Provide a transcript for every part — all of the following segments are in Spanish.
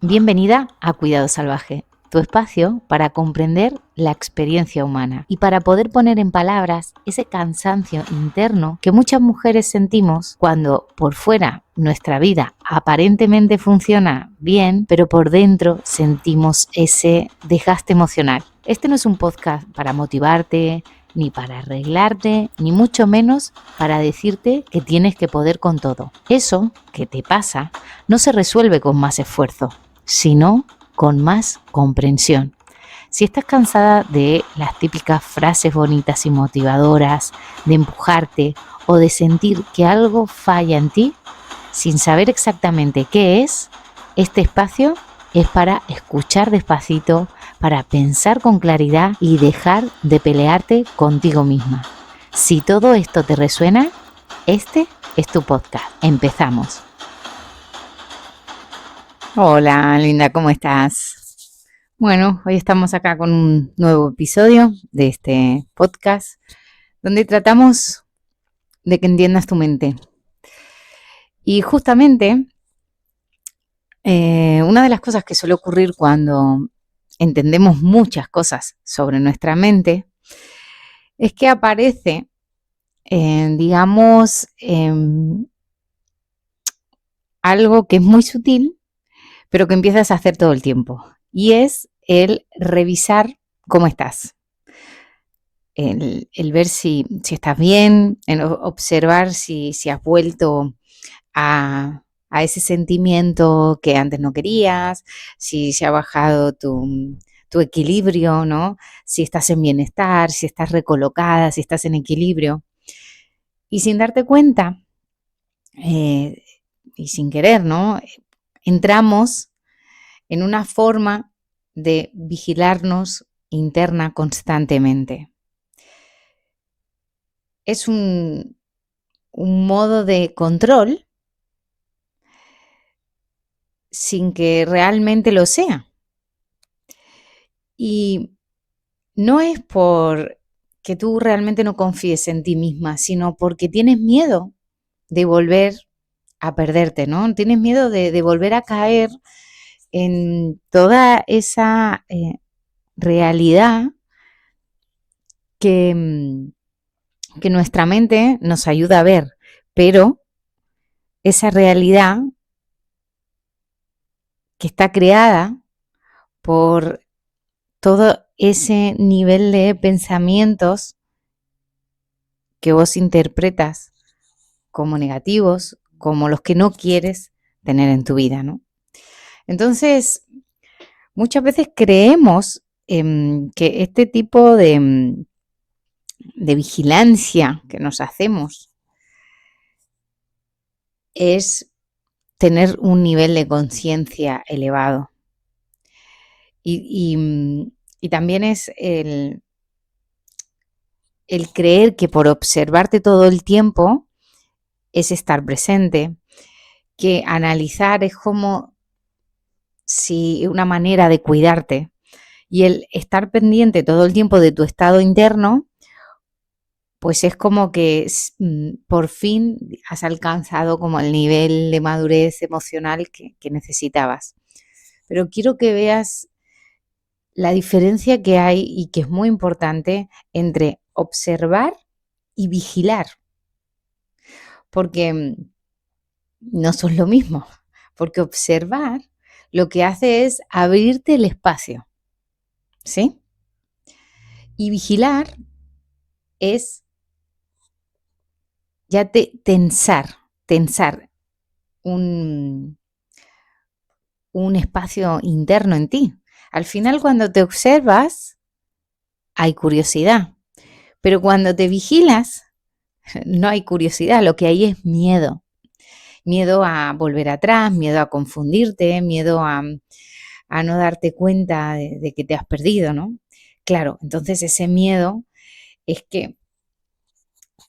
Bienvenida a Cuidado Salvaje, tu espacio para comprender la experiencia humana y para poder poner en palabras ese cansancio interno que muchas mujeres sentimos cuando por fuera nuestra vida aparentemente funciona bien, pero por dentro sentimos ese desgaste emocional. Este no es un podcast para motivarte, ni para arreglarte, ni mucho menos para decirte que tienes que poder con todo. Eso que te pasa no se resuelve con más esfuerzo, sino con más comprensión. Si estás cansada de las típicas frases bonitas y motivadoras, de empujarte o de sentir que algo falla en ti, sin saber exactamente qué es, este espacio es para escuchar despacito, para pensar con claridad y dejar de pelearte contigo misma. Si todo esto te resuena, este es tu podcast. Empezamos. Hola, linda, ¿cómo estás? Bueno, hoy estamos acá con un nuevo episodio de este podcast donde tratamos de que entiendas tu mente. Y justamente una de las cosas que suele ocurrir cuando entendemos muchas cosas sobre nuestra mente es que aparece, digamos, algo que es muy sutil, pero que empiezas a hacer todo el tiempo. Y es el revisar cómo estás. El ver si estás bien, el observar si has vuelto a ese sentimiento que antes no querías, si se ha bajado tu equilibrio, ¿no? Si estás en bienestar, si estás recolocada, si estás en equilibrio. Y sin darte cuenta, y sin querer, ¿no? Entramos en una forma de vigilarnos interna constantemente. Es un modo de control sin que realmente lo sea. Y no es por que tú realmente no confíes en ti misma, sino porque tienes miedo de volver a perderte, ¿no? Tienes miedo de volver a caer en toda esa realidad que nuestra mente nos ayuda a ver, pero esa realidad que está creada por todo ese nivel de pensamientos que vos interpretas como negativos, como los que no quieres tener en tu vida, ¿no? Entonces, muchas veces creemos que este tipo de vigilancia que nos hacemos es tener un nivel de conciencia elevado. Y también es el creer que por observarte todo el tiempo es estar presente, que analizar es como si una manera de cuidarte, y el estar pendiente todo el tiempo de tu estado interno, pues es como que por fin has alcanzado como el nivel de madurez emocional que necesitabas. Pero quiero que veas la diferencia que hay y que es muy importante entre observar y vigilar, porque no son lo mismo, porque observar lo que hace es abrirte el espacio, ¿sí? Y vigilar es ya tensar un espacio interno en ti. Al final, cuando te observas, hay curiosidad, pero cuando te vigilas, no hay curiosidad, lo que hay es miedo. Miedo a volver atrás, miedo a confundirte, miedo a no darte cuenta de que te has perdido, ¿no? Claro, entonces ese miedo es que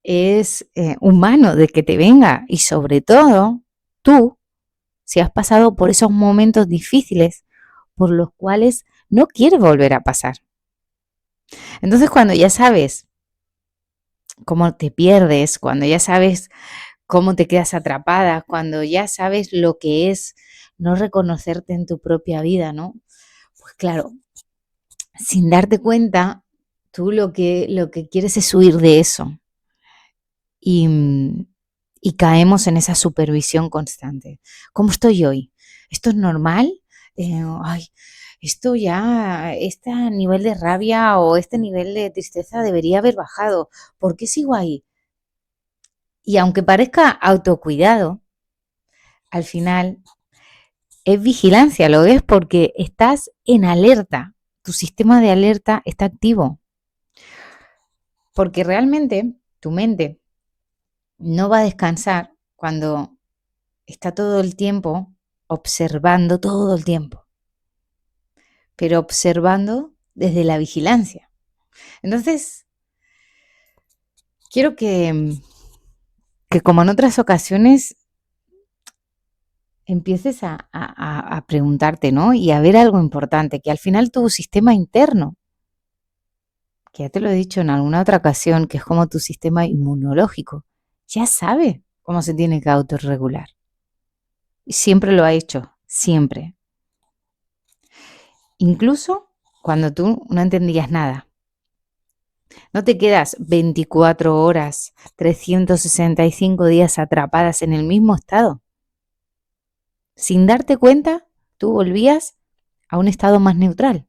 es humano de que te venga, y sobre todo tú, si has pasado por esos momentos difíciles por los cuales no quieres volver a pasar. Entonces, cuando ya sabes cómo te pierdes, cuando ya sabes cómo te quedas atrapada, cuando ya sabes lo que es no reconocerte en tu propia vida, ¿no? Pues claro, sin darte cuenta, tú lo que quieres es huir de eso y, y caemos en esa supervisión constante. ¿Cómo estoy hoy? ¿Esto es normal? Ay, esto ya, este nivel de rabia o este nivel de tristeza debería haber bajado. ¿Por qué sigo ahí? Y aunque parezca autocuidado, al final es vigilancia, lo ves porque estás en alerta. Tu sistema de alerta está activo. Porque realmente tu mente no va a descansar cuando está todo el tiempo observando todo el tiempo, pero observando desde la vigilancia. Entonces, quiero que como en otras ocasiones empieces a preguntarte, ¿no? Y a ver algo importante, que al final tu sistema interno, que ya te lo he dicho en alguna otra ocasión, que es como tu sistema inmunológico, ya sabe cómo se tiene que autorregular. Y siempre lo ha hecho, siempre. Incluso cuando tú no entendías nada. No te quedas 24 horas, 365 días atrapadas en el mismo estado. Sin darte cuenta, tú volvías a un estado más neutral.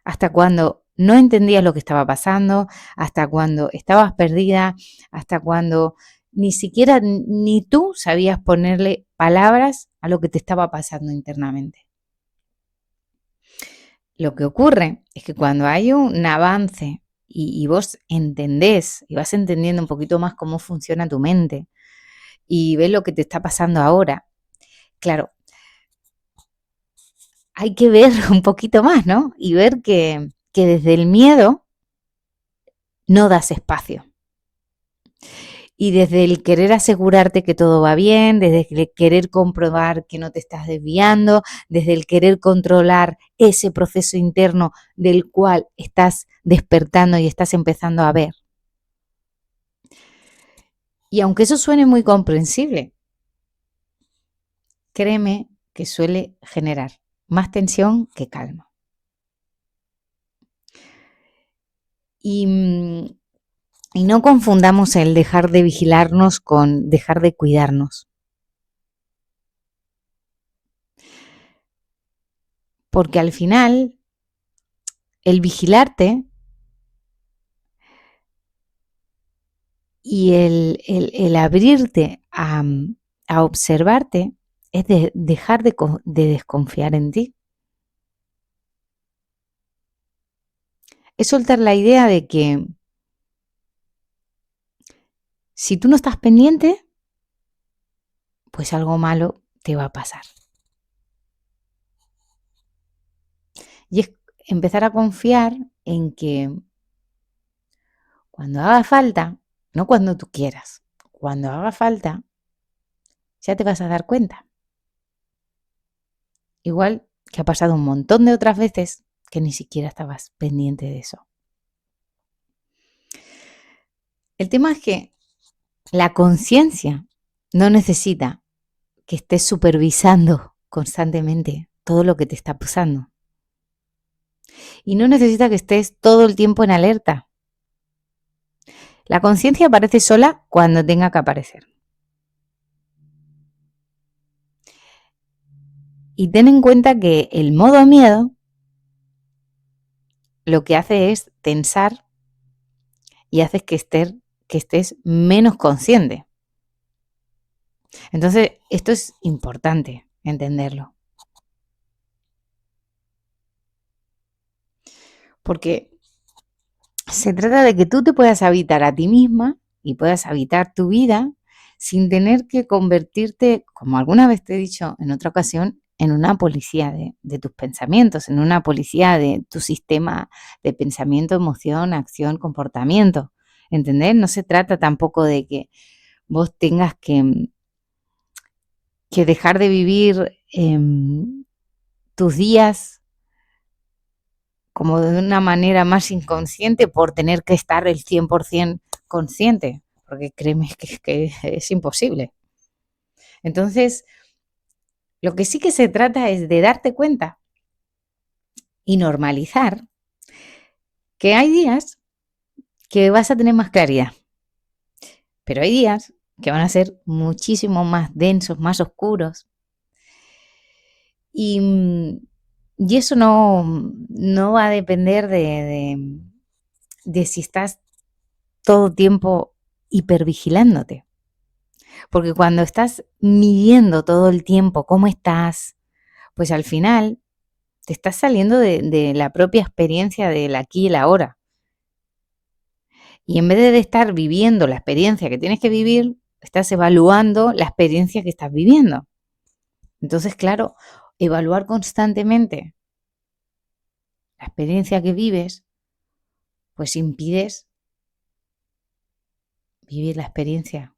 Hasta cuando no entendías lo que estaba pasando, hasta cuando estabas perdida, hasta cuando ni siquiera ni tú sabías ponerle palabras a lo que te estaba pasando internamente. Lo que ocurre es que cuando hay un avance y vos entendés y vas entendiendo un poquito más cómo funciona tu mente y ves lo que te está pasando ahora, claro, hay que ver un poquito más, ¿no? Y ver que desde el miedo no das espacio. Y desde el querer asegurarte que todo va bien, desde el querer comprobar que no te estás desviando, desde el querer controlar ese proceso interno del cual estás despertando y estás empezando a ver. Y aunque eso suene muy comprensible, créeme que suele generar más tensión que calma. Y no confundamos el dejar de vigilarnos con dejar de cuidarnos. Porque al final, el vigilarte y el abrirte a observarte es dejar de desconfiar en ti. Es soltar la idea de que si tú no estás pendiente, pues algo malo te va a pasar. Y es empezar a confiar en que cuando haga falta, no cuando tú quieras, cuando haga falta, ya te vas a dar cuenta. Igual que ha pasado un montón de otras veces que ni siquiera estabas pendiente de eso. El tema es que la conciencia no necesita que estés supervisando constantemente todo lo que te está pasando. Y no necesita que estés todo el tiempo en alerta. La conciencia aparece sola cuando tenga que aparecer. Y ten en cuenta que el modo miedo lo que hace es tensar y hace que estés menos consciente. Entonces, esto es importante entenderlo. Porque se trata de que tú te puedas habitar a ti misma y puedas habitar tu vida sin tener que convertirte, como alguna vez te he dicho en otra ocasión, en una policía de tus pensamientos, en una policía de tu sistema de pensamiento, emoción, acción, comportamiento. ¿Entendés? No se trata tampoco de que vos tengas que dejar de vivir tus días como de una manera más inconsciente por tener que estar el 100% consciente, porque créeme que es imposible. Entonces, Lo que sí que se trata es de darte cuenta y normalizar que hay días que vas a tener más claridad, pero hay días que van a ser muchísimo más densos, más oscuros. Y, y eso no va a depender de si estás todo el tiempo hipervigilándote. Porque cuando estás midiendo todo el tiempo cómo estás, pues al final te estás saliendo de la propia experiencia del aquí y el ahora. Y en vez de estar viviendo la experiencia que tienes que vivir, estás evaluando la experiencia que estás viviendo. Entonces, claro, evaluar constantemente la experiencia que vives, pues impides vivir la experiencia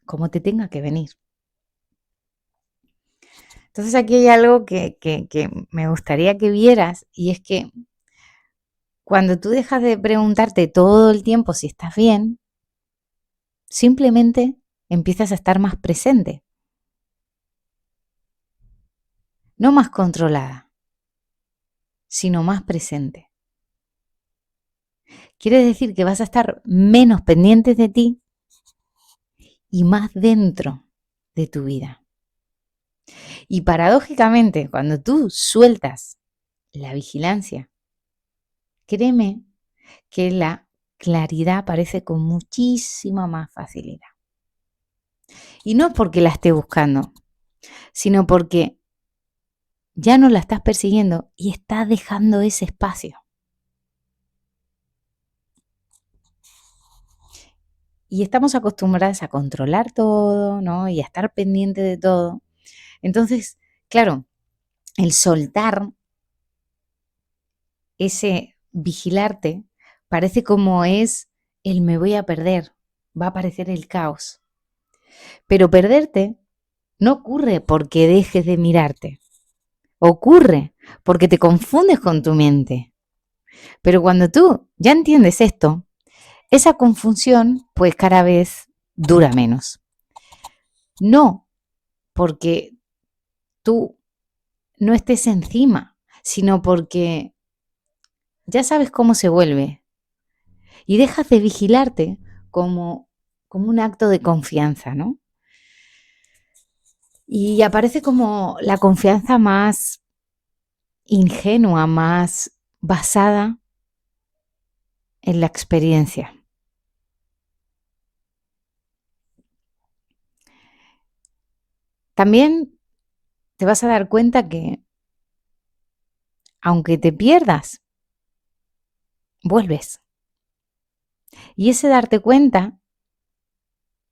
como te tenga que venir. Entonces aquí hay algo que me gustaría que vieras, y es que cuando tú dejas de preguntarte todo el tiempo si estás bien, simplemente empiezas a estar más presente, no más controlada, sino más presente. Quiere decir que vas a estar menos pendiente de ti y más dentro de tu vida. Y paradójicamente, cuando tú sueltas la vigilancia, créeme que la claridad aparece con muchísima más facilidad. Y no porque la esté buscando, sino porque ya no la estás persiguiendo y estás dejando ese espacio. Y estamos acostumbradas a controlar todo, ¿no? Y a estar pendiente de todo. Entonces, claro, el soltar ese vigilarte parece como es el me voy a perder, va a aparecer el caos. Pero perderte no ocurre porque dejes de mirarte, ocurre porque te confundes con tu mente. Pero cuando tú ya entiendes esto, esa confusión pues cada vez dura menos. No porque tú no estés encima, sino porque ya sabes cómo se vuelve y dejas de vigilarte como un acto de confianza, ¿no? Y aparece como la confianza más ingenua, más basada en la experiencia. También te vas a dar cuenta que aunque te pierdas, vuelves. Y ese darte cuenta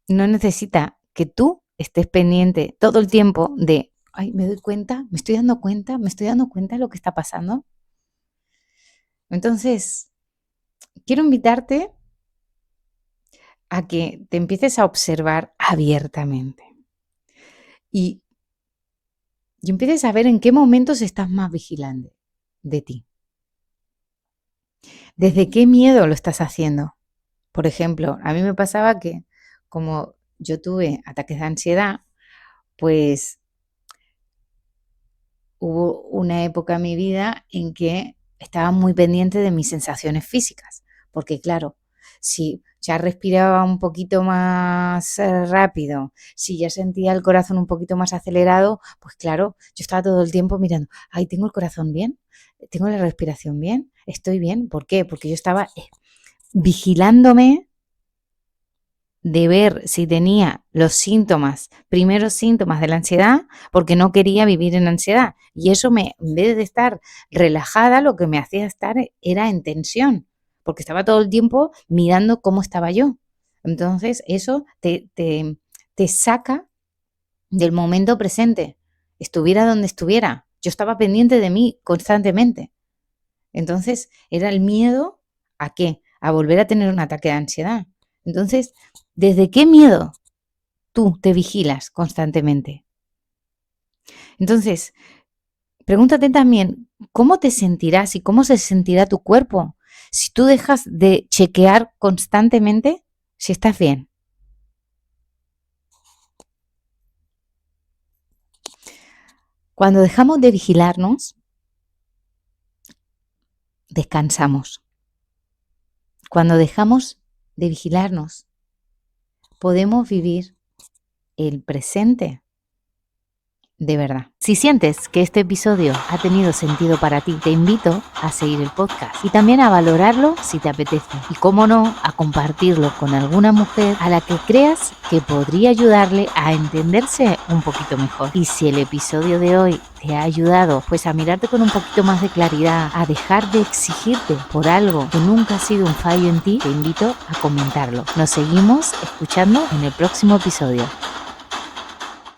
no necesita que tú estés pendiente todo el tiempo de, ay, me doy cuenta, me estoy dando cuenta, me estoy dando cuenta de lo que está pasando. Entonces, quiero invitarte a que te empieces a observar abiertamente y, y empieces a ver en qué momentos estás más vigilante de ti. ¿Desde qué miedo lo estás haciendo? Por ejemplo, a mí me pasaba que como yo tuve ataques de ansiedad, pues hubo una época en mi vida en que estaba muy pendiente de mis sensaciones físicas, porque claro, si ya respiraba un poquito más rápido, si ya sentía el corazón un poquito más acelerado, pues claro, yo estaba todo el tiempo mirando, ay, ¿tengo el corazón bien? ¿Tengo la respiración bien? ¿Estoy bien? ¿Por qué? Porque yo estaba vigilándome de ver si tenía los síntomas, primeros síntomas de la ansiedad, porque no quería vivir en ansiedad. Y eso en vez de estar relajada, lo que me hacía estar era en tensión, porque estaba todo el tiempo mirando cómo estaba yo. Entonces, eso te saca del momento presente, estuviera donde estuviera. Yo estaba pendiente de mí constantemente. Entonces, era el miedo ¿a qué? A volver a tener un ataque de ansiedad. Entonces, ¿desde qué miedo tú te vigilas constantemente? Entonces, pregúntate también, ¿cómo te sentirás y cómo se sentirá tu cuerpo si tú dejas de chequear constantemente si estás bien? Cuando dejamos de vigilarnos, descansamos. Cuando dejamos de vigilarnos, podemos vivir el presente de verdad. Si sientes que este episodio ha tenido sentido para ti, te invito a seguir el podcast y también a valorarlo si te apetece. Y cómo no, a compartirlo con alguna mujer a la que creas que podría ayudarle a entenderse un poquito mejor. Y si el episodio de hoy te ha ayudado pues a mirarte con un poquito más de claridad, a dejar de exigirte por algo que nunca ha sido un fallo en ti, te invito a comentarlo. Nos seguimos escuchando en el próximo episodio.